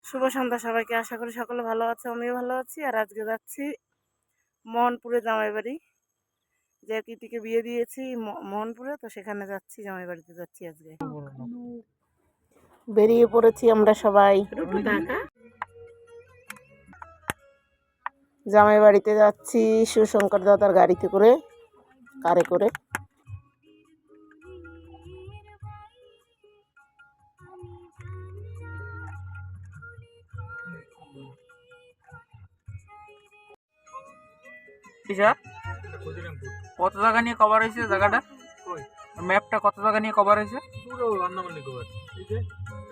শুভ সন্ধ্যা সবাইকে। আশা করি সকলে ভালো আছে, আমিও ভালো আছি। আর আজকে যাচ্ছি মোহনপুরে জামাই বাড়ি, যে কিটিকে বিয়ে দিয়েছি মোহনপুরে, তো সেখানে যাচ্ছি, জামাই বাড়িতে যাচ্ছি আজকে। বেরিয়ে পড়েছি আমরা সবাই, জামাই বাড়িতে যাচ্ছি শিবশঙ্কর দাদার গাড়িতে করে, কারে করে। কত জায়গা নিয়ে কভার হয়েছে জায়গাটা? ম্যাপটা কত জায়গা নিয়ে কভার হয়েছে? পুরো আন্দামান নিকোবর। এই যে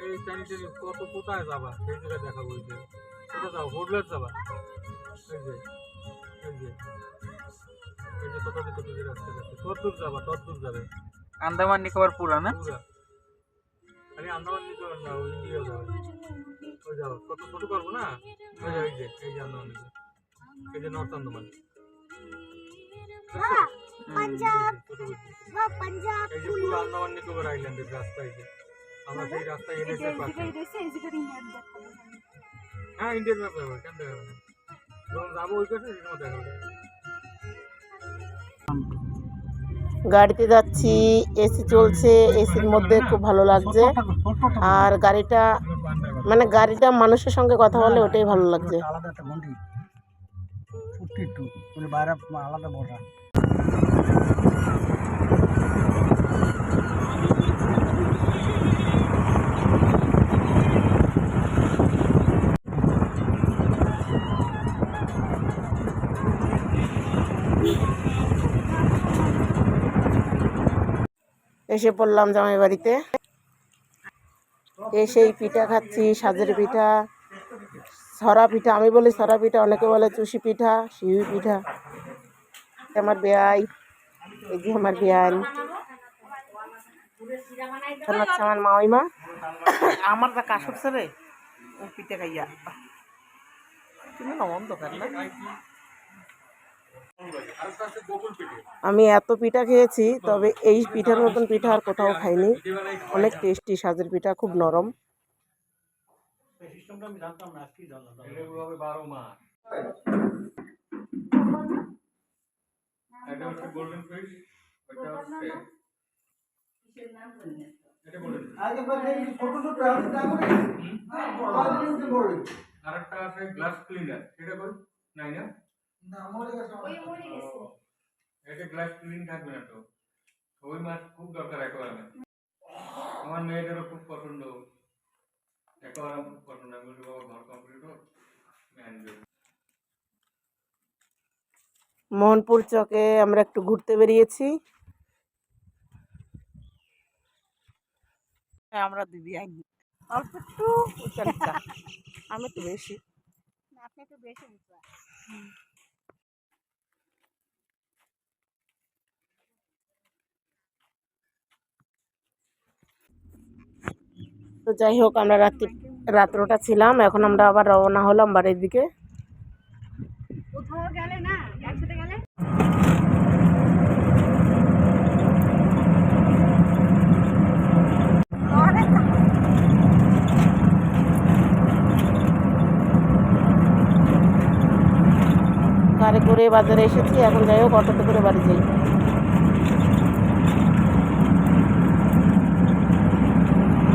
এই টানি কত কোথায় যাবা সেই জায়গায় দেখা বলছে। কোথায় যাও? হোটেলে যাবা। এই যে এই যে এই যে কত দূর রাস্তা আছে, ততদূর যাবা, ততদূর যাবে। আন্দামান নিকোবর পুরা না? পুরা আরে আন্দামান নিকোবর না, ওই ইন্ডিয়াও যাবে। ওই যাও কত ছোট করবো না, এই যে আন্দামান নিকোবর, এই যে নর্থ আন্দামান। পাঞ্জাব পাঞ্জাব এই যে পুরো আন্দামান নিকোবর আইল্যান্ডের রাস্তা। এই যে আমরা সেই রাস্তায় এনেছি পাশে। হ্যাঁ, ইন্ডিয়ান ম্যাপ হবে, কেন দেখাবে না? যখন যাবো ওই কাছে সেটা দেখাবে। গাড়িতে যাচ্ছি, এসি চলছে, এসির মধ্যে খুব ভালো লাগছে। আর গাড়িটা মানুষের সঙ্গে কথা বলে, ওটাই ভালো লাগছে। আলাদা একটা গন্ডি ফুটটি একটু মানে বাইরে আলাদা বড়া। এসে পড়লাম জামাই বাড়িতে, এসেই পিঠা খাচ্ছি, সাজের পিঠা, সরা পিঠা, আমি বলি সরা পিঠা, অনেকে বলে চুষি পিঠা, শিউই পিঠা। আমার বেয়াই, এই যে আমার বেয়াই, আমার মাইমা, আমার যা কাশব ছেড়ে ও পিঠা খাইয়া তুমি অন্ধকার না। আমি এত পিঠা খেয়েছি, তবে এই পিঠার মতন পিঠা আর কোথাও খাইনি। অনেক টেস্টি, সাজের পিঠা খুব নরম। আরেকটা আছে গ্লাস ক্লিনার, সেটা করি নাই না? এটা গ্লাস ক্লিন থাকবে না তো, ওই মাছ খুব দরকার একেবারে। আমার মেয়েদেরও খুব পছন্দ, একেবারে খুব পছন্দ। আমি বলি বাবা ঘর কমপ্লিট হোক, মোহনপুর চকে আমরা একটু ঘুরতে বেরিয়েছি। আমরা দিদি আইনি অল্প একটু উঁচা নিচা, আমি একটু বেশি, আপনি একটু বেশি উঁচা। তো যাই হোক, আমরা রাত্রটা ছিলাম, এখন আমরা আবার রওনা হলাম বাড়ির দিকে। কারে করে বাজারে এসেছি, এখন যাই হোক অটোতে করে বাড়ি যাই।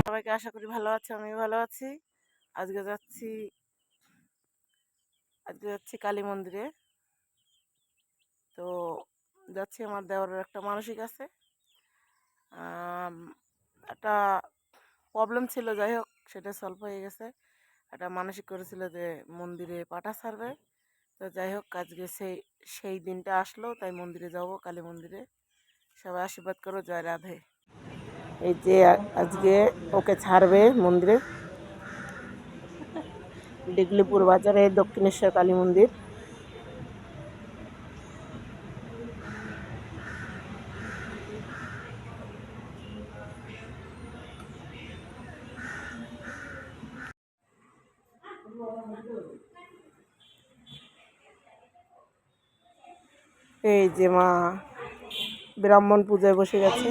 সবাইকে আশা করি ভালো আছে, আমিও ভালো আছি। আজকে যাচ্ছি কালী মন্দিরে। তো যাচ্ছি, আমার দেওয়ারের একটা মানসিক আছে, একটা প্রবলেম ছিল, যাই হোক সেটা সলভ হয়ে গেছে। একটা মানসিক করেছিল যে মন্দিরে পাঠা ছাড়বে, তো যাই হোক আজকে সেই দিনটা আসলো, তাই মন্দিরে যাব, কালী মন্দিরে। সবাই আশীর্বাদ করো, জয় রাধে। এই যে আজকে ওকে ছাড়বে মন্দিরে, ডিগলিপুর বাজারে দক্ষিণেশ্বর কালী মন্দির। এই যে মা ব্রাহ্মণ পূজায় বসে গেছে।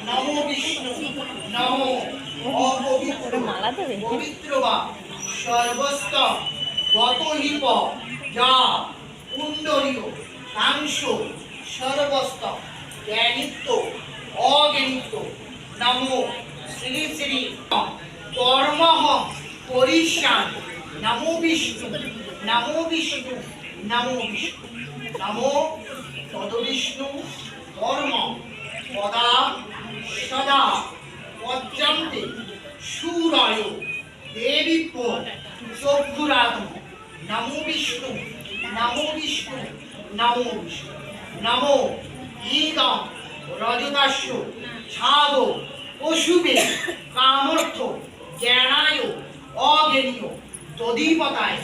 নমো বিষ্ণু নমো অপবিত্র পবিত্র বা সর্বস্ত গতহিপ যা কুণ্ডলীয় কাংশ সর্বস্ত জ্ঞানিত্ব অজ্ঞানিত্ব নমো শ্রী শ্রী কর্মহ পরিশ্রাম নমো বিষ্ণু নমো বিষ্ণু নমো বিষ্ণু নমো তদবিষ্ণু কর্ম পদা সদা পর্যন্তে সুরায় দেবীপ্য চক্ষুরাত্ম নমো বিষ্ণু নমো বিষ্ণু নমো বিষ্ণু নমো ঈদম রজতাস্য ছাদ পশুবে কামর্থ জ্ঞানায় অজ্ঞানীয় তদীপতায়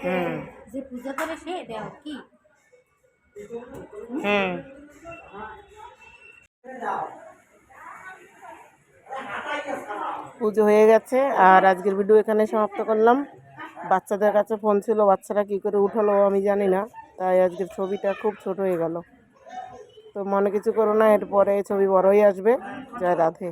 হুম যে পূজা করে সে দেও কি হুম পুজো হয়ে গেছে আর আজকের ভিডিও এখানে সমাপ্ত করলাম। বাচ্চাদের কাছে ফোন ছিল, বাচ্চারা কি করে উঠালো আমি জানি না, তাই আজকের ছবিটা খুব ছোট হয়ে গেল। তো মনে কিছু করো না, এরপরে ছবি বড় হয়ে আসবে। জয় রাধে।